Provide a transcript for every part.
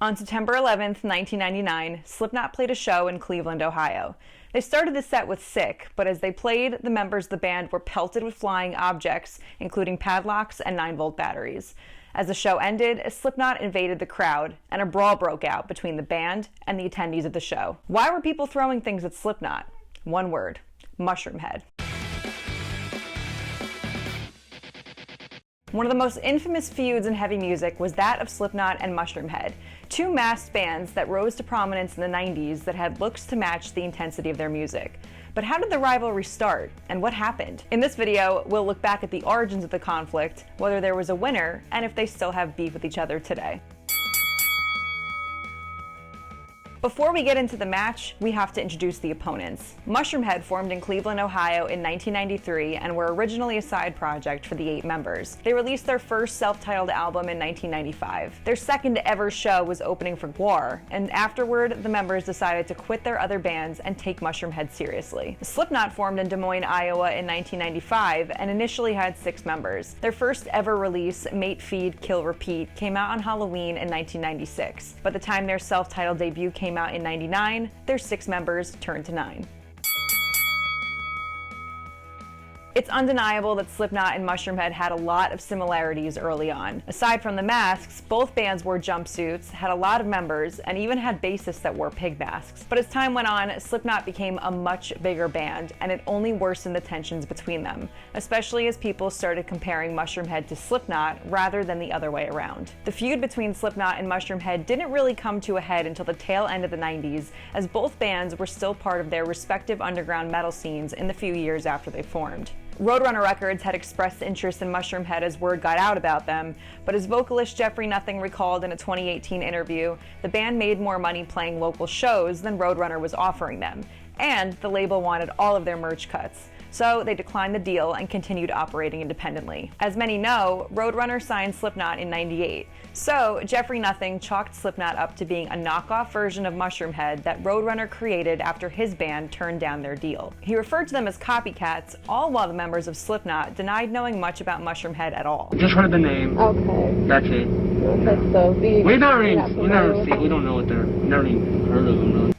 On September 11th, 1999, Slipknot played a show in Cleveland, Ohio. They started the set with Sick, but as they played, the members of the band were pelted with flying objects, including padlocks and 9-volt batteries. As the show ended, Slipknot invaded the crowd, and a brawl broke out between the band and the attendees of the show. Why were people throwing things at Slipknot? One word: Mushroomhead. One of the most infamous feuds in heavy music was that of Slipknot and Mushroomhead, two masked bands that rose to prominence in the 90s that had looks to match the intensity of their music. But how did the rivalry start, and what happened? In this video, we'll look back at the origins of the conflict, whether there was a winner, and if they still have beef with each other today. Before we get into the match, we have to introduce the opponents. Mushroomhead formed in Cleveland, Ohio in 1993 and were originally a side project for the 8 members. They released their first self-titled album in 1995. Their second ever show was opening for GWAR, and afterward, the members decided to quit their other bands and take Mushroomhead seriously. Slipknot formed in Des Moines, Iowa in 1995 and initially had 6 members. Their first ever release, Mate, Feed, Kill, Repeat, came out on Halloween in 1996. By the time their self-titled debut came out in 99, their 6 members turned to 9. It's undeniable that Slipknot and Mushroomhead had a lot of similarities early on. Aside from the masks, both bands wore jumpsuits, had a lot of members, and even had bassists that wore pig masks. But as time went on, Slipknot became a much bigger band, and it only worsened the tensions between them, especially as people started comparing Mushroomhead to Slipknot rather than the other way around. The feud between Slipknot and Mushroomhead didn't really come to a head until the tail end of the 90s, as both bands were still part of their respective underground metal scenes in the few years after they formed. Roadrunner Records had expressed interest in Mushroomhead as word got out about them, but as vocalist Jeffrey Nothing recalled in a 2018 interview, the band made more money playing local shows than Roadrunner was offering them, and the label wanted all of their merch cuts. So they declined the deal and continued operating independently. As many know, Roadrunner signed Slipknot in '98, so Jeffrey Nothing chalked Slipknot up to being a knockoff version of Mushroomhead that Roadrunner created after his band turned down their deal. He referred to them as copycats, all while the members of Slipknot denied knowing much about Mushroomhead at all. Just heard the name. Okay. That's it. Okay, so We don't know what they're. Never even heard of them. Really.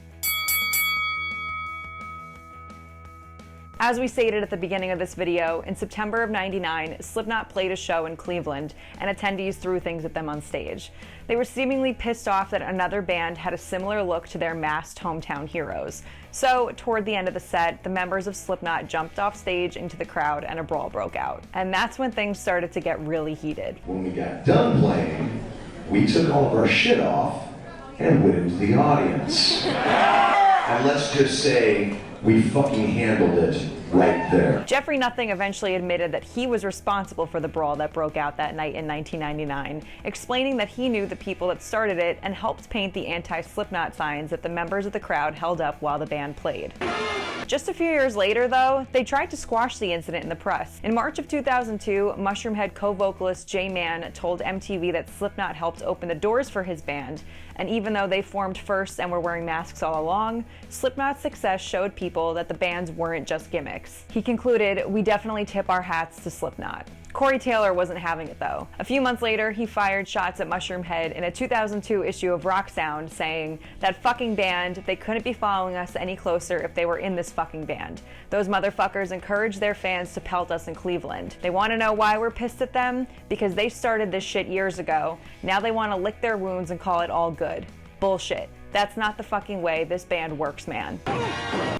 As we stated at the beginning of this video, in September of '99, Slipknot played a show in Cleveland, and attendees threw things at them on stage. They were seemingly pissed off that another band had a similar look to their masked hometown heroes. So, toward the end of the set, the members of Slipknot jumped off stage into the crowd and a brawl broke out. And that's when things started to get really heated. When we got done playing, we took all of our shit off and went into the audience. And let's just say, we fucking handled it right there. Jeffrey Nothing eventually admitted that he was responsible for the brawl that broke out that night in 1999, explaining that he knew the people that started it and helped paint the anti-Slipknot signs that the members of the crowd held up while the band played. Just a few years later, though, they tried to squash the incident in the press. In March of 2002, Mushroomhead co-vocalist J Man told MTV that Slipknot helped open the doors for his band, and even though they formed first and were wearing masks all along, Slipknot's success showed people that the bands weren't just gimmicks. He concluded, "We definitely tip our hats to Slipknot." Corey Taylor wasn't having it though. A few months later, he fired shots at Mushroomhead in a 2002 issue of Rock Sound, saying, "That fucking band, they couldn't be following us any closer if they were in this fucking band. Those motherfuckers encourage their fans to pelt us in Cleveland. They want to know why we're pissed at them? Because they started this shit years ago. Now they want to lick their wounds and call it all good. Bullshit. That's not the fucking way this band works, man."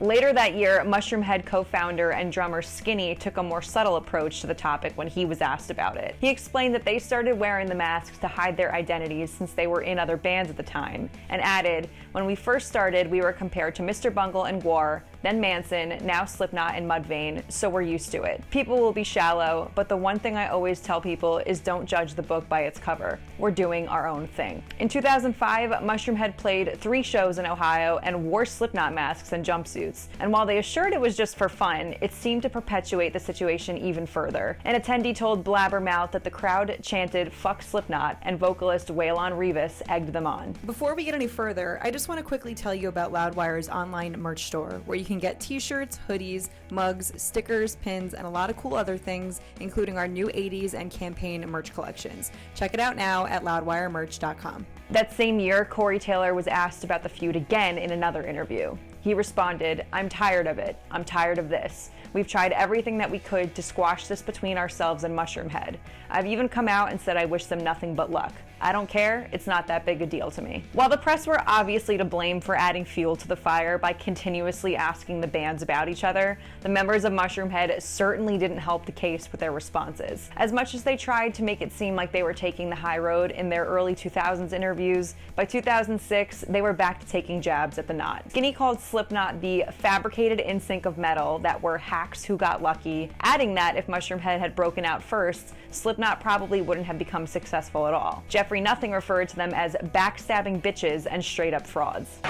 Later that year, Mushroomhead co-founder and drummer Skinny took a more subtle approach to the topic when he was asked about it. He explained that they started wearing the masks to hide their identities since they were in other bands at the time, and added, "When we first started, we were compared to Mr. Bungle and GWAR, then Manson, now Slipknot and Mudvayne, so we're used to it. People will be shallow, but the one thing I always tell people is don't judge the book by its cover. We're doing our own thing." In 2005, Mushroomhead played 3 shows in Ohio and wore Slipknot masks and jumpsuits. And while they assured it was just for fun, it seemed to perpetuate the situation even further. An attendee told Blabbermouth that the crowd chanted "fuck Slipknot," and vocalist Waylon Revis egged them on. Before we get any further, I just want to quickly tell you about Loudwire's online merch store, where you can get t-shirts, hoodies, mugs, stickers, pins, and a lot of cool other things, including our new 80s and campaign merch collections. Check it out now at loudwiremerch.com. That same year, Corey Taylor was asked about the feud again in another interview. He responded, "I'm tired of it. I'm tired of this. We've tried everything that we could to squash this between ourselves and Mushroomhead. I've even come out and said I wish them nothing but luck. I don't care, it's not that big a deal to me." While the press were obviously to blame for adding fuel to the fire by continuously asking the bands about each other, the members of Mushroomhead certainly didn't help the case with their responses. As much as they tried to make it seem like they were taking the high road in their early 2000s interviews, by 2006 they were back to taking jabs at the knot. Skinny called Slipknot the fabricated in-sync of metal that were hacks who got lucky, adding that if Mushroomhead had broken out first, Slipknot probably wouldn't have become successful at all. Jeffrey Nothing referred to them as backstabbing bitches and straight-up frauds.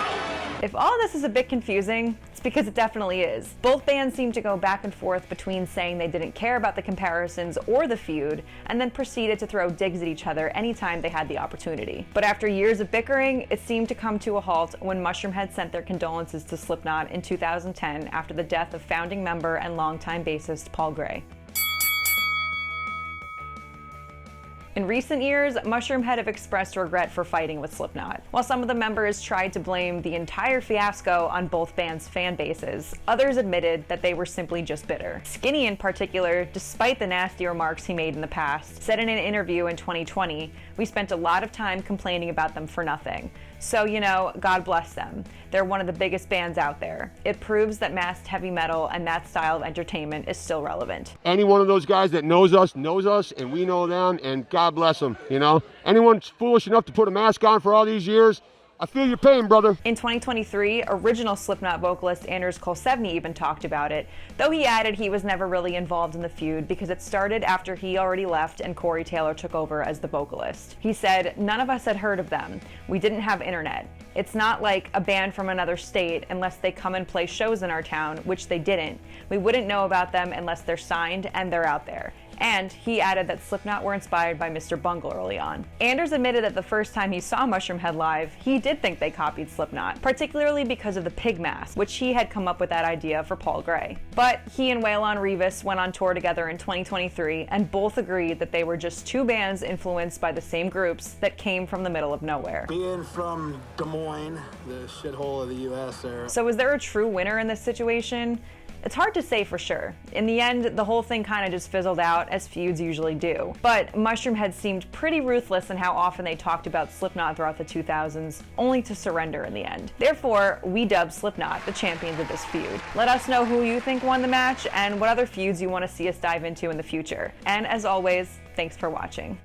If all of this is a bit confusing, it's because it definitely is. Both bands seem to go back and forth between saying they didn't care about the comparisons or the feud, and then proceeded to throw digs at each other anytime they had the opportunity. But after years of bickering, it seemed to come to a halt when Mushroomhead sent their condolences to Slipknot in 2010 after the death of founding member and longtime bassist Paul Gray. In recent years, Mushroomhead have expressed regret for fighting with Slipknot. While some of the members tried to blame the entire fiasco on both bands' fan bases, others admitted that they were simply just bitter. Skinny in particular, despite the nasty remarks he made in the past, said in an interview in 2020, "We spent a lot of time complaining about them for nothing. So, you know, God bless them. They're one of the biggest bands out there. It proves that masked heavy metal and that style of entertainment is still relevant." Any one of those guys that knows us, and we know them, and God bless them, you know? Anyone foolish enough to put a mask on for all these years, I feel your pain, brother. In 2023, original Slipknot vocalist Anders Kolsevny even talked about it, though he added he was never really involved in the feud because it started after he already left and Corey Taylor took over as the vocalist. He said, "None of us had heard of them. We didn't have internet. It's not like a band from another state unless they come and play shows in our town, which they didn't. We wouldn't know about them unless they're signed and they're out there." And he added that Slipknot were inspired by Mr. Bungle early on. Anders admitted that the first time he saw Mushroomhead live, he did think they copied Slipknot, particularly because of the pig mask, which he had come up with that idea for Paul Gray. But he and Waylon Revis went on tour together in 2023 and both agreed that they were just two bands influenced by the same groups that came from the middle of nowhere. Being from Des Moines, the shithole of the US there. So is there a true winner in this situation? It's hard to say for sure. In the end, the whole thing kind of just fizzled out, as feuds usually do. But Mushroomhead seemed pretty ruthless in how often they talked about Slipknot throughout the 2000s, only to surrender in the end. Therefore, we dub Slipknot the champions of this feud. Let us know who you think won the match and what other feuds you want to see us dive into in the future. And as always, thanks for watching.